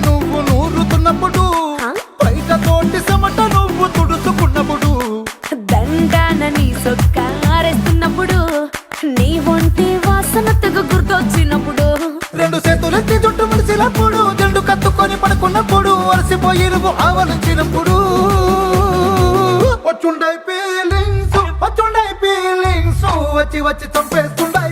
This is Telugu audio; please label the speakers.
Speaker 1: నువ్వు నూరుతున్నప్పుడు బయట తోటి చెమట నువ్వు తుడుచుకున్నప్పుడు
Speaker 2: దండాన నీ సొక్కారేస్తున్నప్పుడు నీ ఒంటి వాసన తెగ గుర్తొచ్చినప్పుడు
Speaker 1: రెండు చేతులెత్తి చుట్టూ మలిసినప్పుడు జెండు కత్తుకొని పడుకున్నప్పుడు అలసిపోయి నువ్వు ఆవలించినప్పుడు వచ్చుండై ఫీలింగ్స్ వచ్చి వచ్చి చంపేస్తుండై